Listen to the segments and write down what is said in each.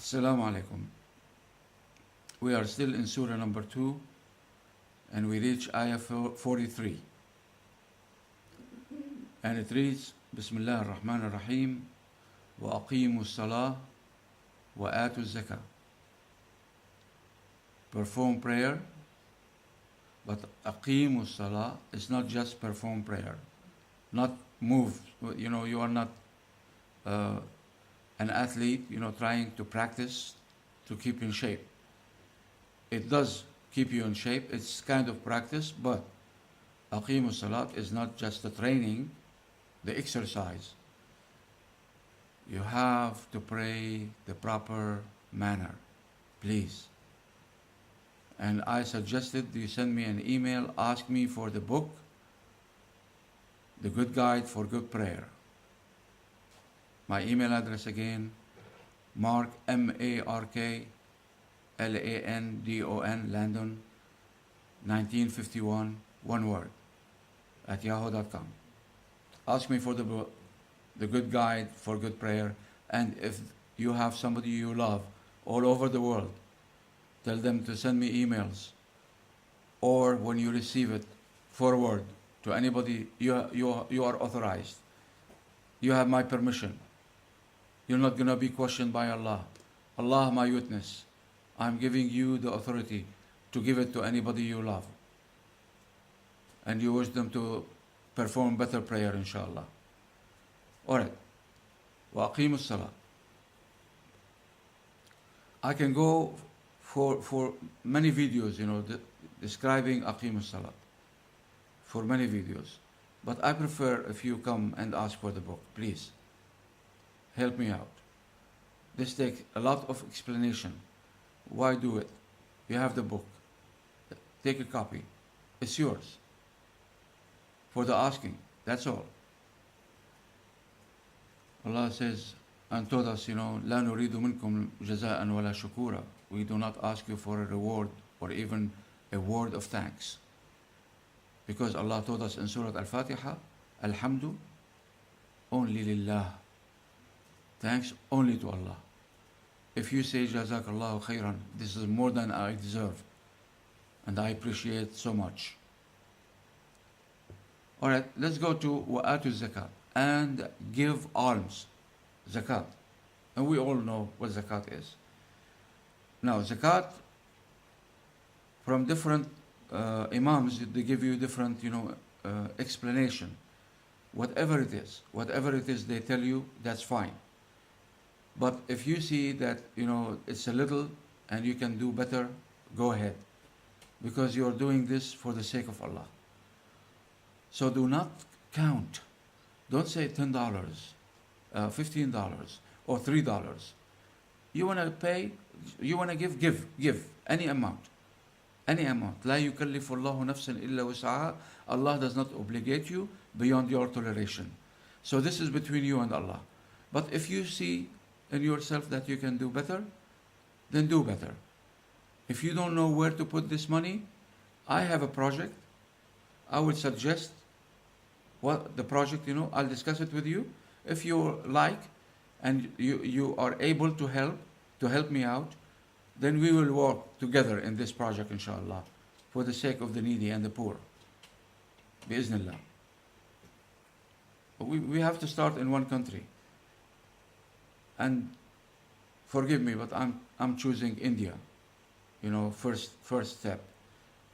Assalamu alaikum. We are still in Surah number 2 and we reach Ayah 43. And it reads, Bismillah ar-Rahman ar-Rahim, wa aqimu salah wa atu zakah. Perform prayer, but aqimu salah is not just perform prayer, not move. You are not an athlete, trying to practice to keep in shape. It does keep you in shape, it's kind of practice, but aqimu salat is not just the training, the exercise. You have to pray the proper manner, please. And I suggested you send me an email, ask me for the book, The Good Guide for Good Prayer. My email address again, Mark, M-A-R-K, L-A-N-D-O-N, Landon, 1951, one word, at yahoo.com. Ask me for the book, The Good Guide for Good Prayer, and if you have somebody you love all over the world, tell them to send me emails, or when you receive it, forward to anybody you are authorized. You have my permission. You're not going to be questioned by Allah. Allah, my witness. I'm giving you the authority to give it to anybody you love. And you wish them to perform better prayer, inshallah. Alright. Wa aqimus salah. I can go for many videos, describing aqimus salah. For many videos. But I prefer if you come and ask for the book, please. Help me out. This takes a lot of explanation. Why do it? You have the book. Take a copy. It's yours. For the asking. That's all. Allah says and told us, لا نريد منكم جزاء ولا شكورا. We do not ask you for a reward or even a word of thanks. Because Allah told us in Surah Al-Fatiha, Alhamdu only lillah. Thanks only to Allah. If you say Jazakallahu khairan, this is more than I deserve. And I appreciate so much. Alright, let's go to Wa'atu Zakat. And give alms. Zakat. And we all know what Zakat is. Now, Zakat, from different Imams, they give you different, explanation. Whatever it is they tell you, that's fine. But if you see that, it's a little and you can do better, go ahead. Because you're doing this for the sake of Allah. So do not count. Don't say $10, $15, or $3. You want to pay, you want to give any amount. Any amount. لا يكلف الله نفسا إلا وسعها. Allah does not obligate you beyond your toleration. So this is between you and Allah. But if you see in yourself that you can do better, then do better. If you don't know where to put this money, I have a project. I would suggest what the project, I'll discuss it with you. If you like and you are able to help me out, then we will work together in this project, inshallah, for the sake of the needy and the poor. Bi'Iznillah. We have to start in one country. And forgive me, but I'm choosing India, first step.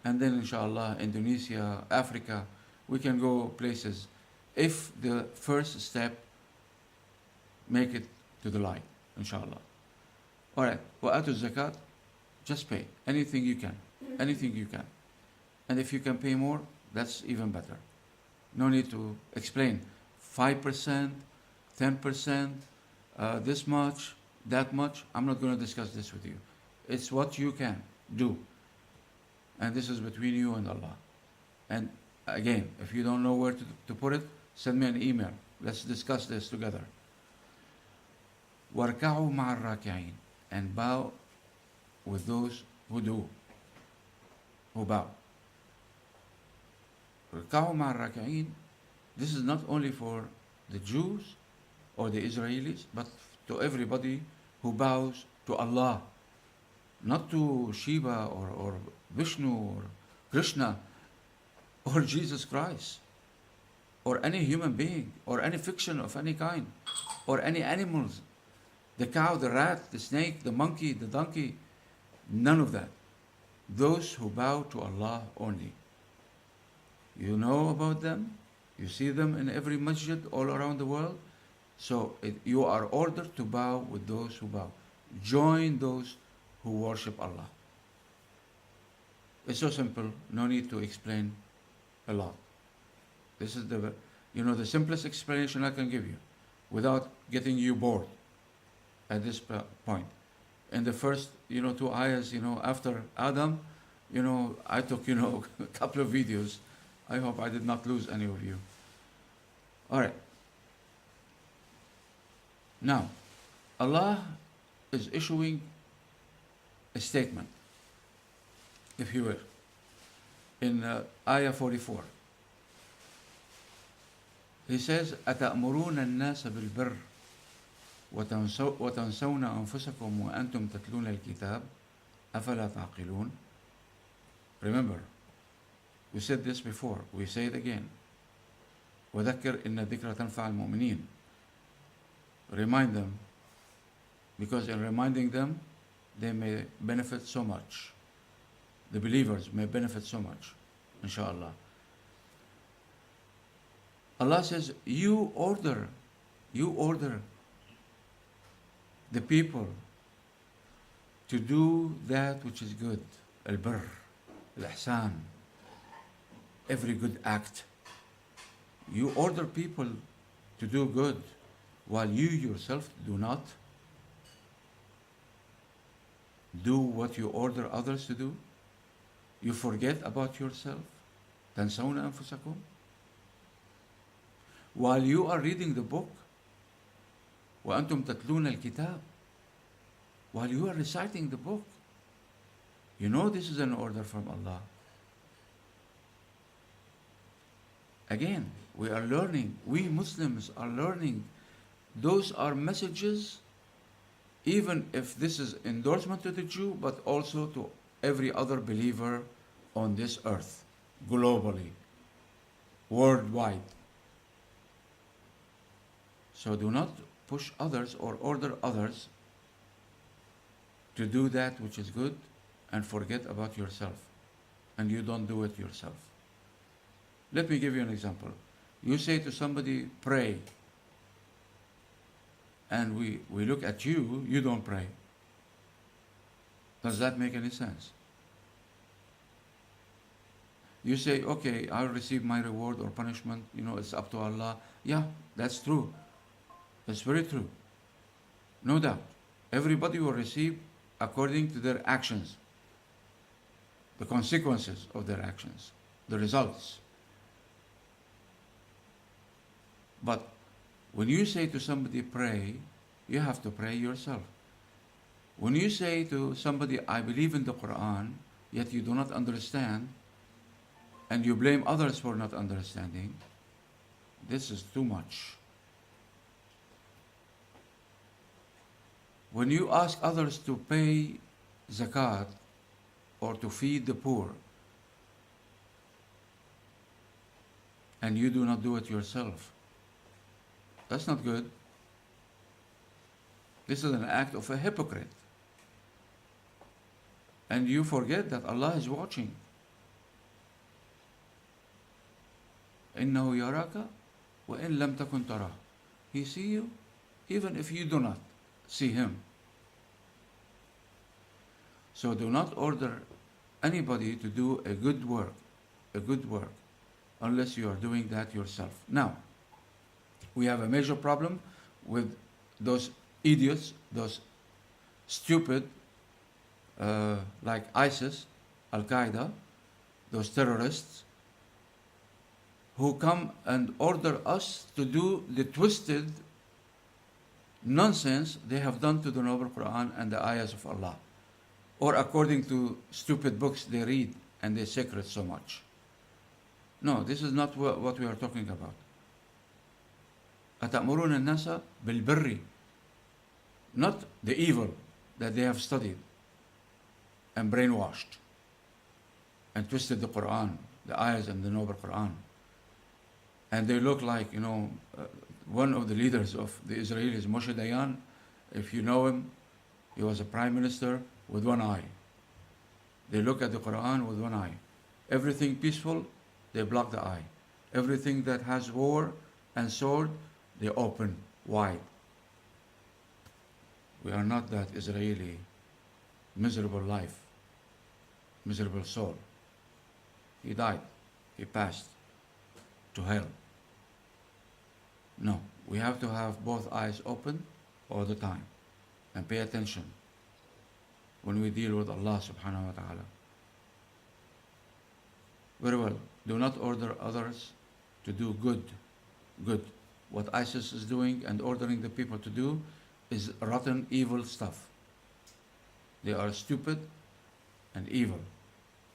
And then, inshallah, Indonesia, Africa, we can go places. If the first step make it to the light, inshallah. Alright, wa'atu zakat, just pay anything you can. And if you can pay more, that's even better. No need to explain. 5%, 10%, this much, that much. I'm not going to discuss this with you. It's what you can do. And this is between you and Allah. And again, if you don't know where to put it, send me an email. Let's discuss this together. وَارْكَعُوا مَعَ الرَّاكِعِينَ. And bow with those who bow. وَارْكَعُوا مَعَ الرَّاكِعِينَ. This is not only for the Jews or the Israelis, but to everybody who bows to Allah, not to Shiva or Vishnu or Krishna or Jesus Christ or any human being or any fiction of any kind or any animals, the cow, the rat, the snake, the monkey, the donkey, none of that. Those who bow to Allah only. You know about them, you see them in every masjid all around the world, so you are ordered to bow with those who bow. Join those who worship Allah. It's so simple, no need to explain a lot. This is the simplest explanation I can give you without getting you bored at this point. In the first, two ayahs, after Adam, I took, a couple of videos. I hope I did not lose any of you. All right. Now, Allah is issuing a statement, if you will, in ayah 44. He says, أَتَأْمُرُونَ النَّاسَ بِالْبِرِّ وتنسون أنفسكم وأنتم تتلون الكتاب أفلا تعقلون. Remember, we said this before, we say it again. وذكر إن الذكرى تنفع المؤمنين. Remind them, because in reminding them, they may benefit so much. The believers may benefit so much, inshallah. Allah says, you order the people to do that which is good, al-birr, al-ihsan, every good act. You order people to do good while you yourself do not do what you order others to do. You forget about yourself. تنسون أنفسكم. While you are reading the book, وأنتم تتلون الكتاب, while you are reciting the book, you know this is an order from Allah. Again, we are learning, we Muslims are learning. Those are messages, even if this is endorsement to the Jew, but also to every other believer on this earth, globally, worldwide. So do not push others or order others to do that which is good and forget about yourself, and you don't do it yourself. Let me give you an example. You say to somebody, pray, and we look at you, you don't pray. Does that make any sense? You say, okay, I'll receive my reward or punishment, it's up to Allah. Yeah, that's true. That's very true. No doubt. Everybody will receive according to their actions, the consequences of their actions, the results. But when you say to somebody, pray, you have to pray yourself. When you say to somebody, I believe in the Quran, yet you do not understand, and you blame others for not understanding, this is too much. When you ask others to pay zakat or to feed the poor, and you do not do it yourself, that's not good. This is an act of a hypocrite. And you forget that Allah is watching. إِنَّهُ يَرَاكَ وَإِن لَمْ تَكُنْ تَرَاهُ. He sees you even if you do not see Him. So do not order anybody to do a good work, unless you are doing that yourself. Now, we have a major problem with those idiots, those stupid, like ISIS, Al-Qaeda, those terrorists, who come and order us to do the twisted nonsense they have done to the Noble Quran and the ayahs of Allah, or according to stupid books they read and they secret so much. No, this is not what we are talking about. أَتَأْمُرُونَ النَّاسَ بِالْبِرِّ, not the evil, that they have studied and brainwashed and twisted the Quran, the ayahs in the Noble Quran. And they look like, one of the leaders of the Israelis, Moshe Dayan, if you know him, he was a prime minister with one eye. They look at the Quran with one eye. Everything peaceful, they block the eye. Everything that has war and sword, they open wide. We are not that Israeli miserable life, miserable soul. He died. He passed to hell. No, we have to have both eyes open all the time and pay attention when we deal with Allah subhanahu wa ta'ala. Very well. Do not order others to do good. Good. What ISIS is doing and ordering the people to do is rotten, evil stuff. They are stupid and evil,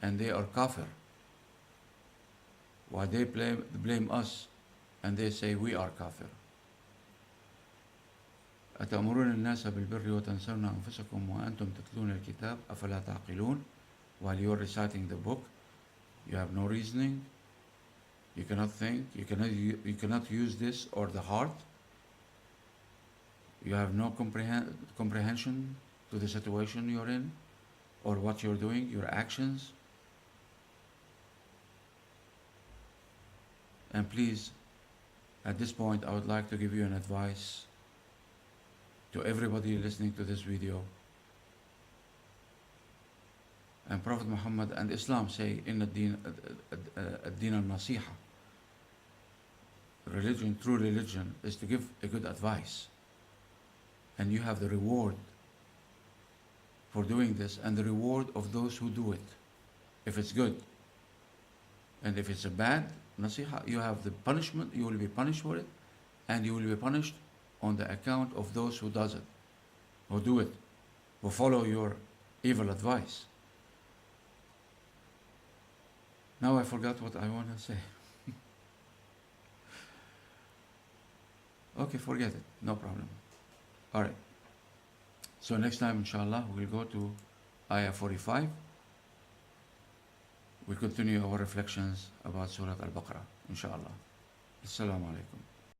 and they are kafir. Why they blame us and they say we are kafir. أتأمرون الناس بالبر وتنسون أنفسكم وأنتم تتلون الكتاب أفلا تعقلون. While you are reciting the book, you have no reasoning, you cannot think, you cannot use this or the heart, you have no comprehension to the situation you're in or what you're doing, your actions. And please, at this point, I would like to give you an advice to everybody listening to this video. And Prophet Muhammad and Islam say, in ad-din al-nasiha. Religion, true religion, is to give a good advice. And you have the reward for doing this and the reward of those who do it, if it's good. And if it's a bad nasiha, you have the punishment, you will be punished for it, and you will be punished on the account of those who does it, who do it, who follow your evil advice. Now I forgot what I want to say. Okay, forget it, no problem. Alright. So next time, inshallah, we'll go to Ayah 45. We'll continue our reflections about Surah Al-Baqarah, inshallah. Assalamu alaikum.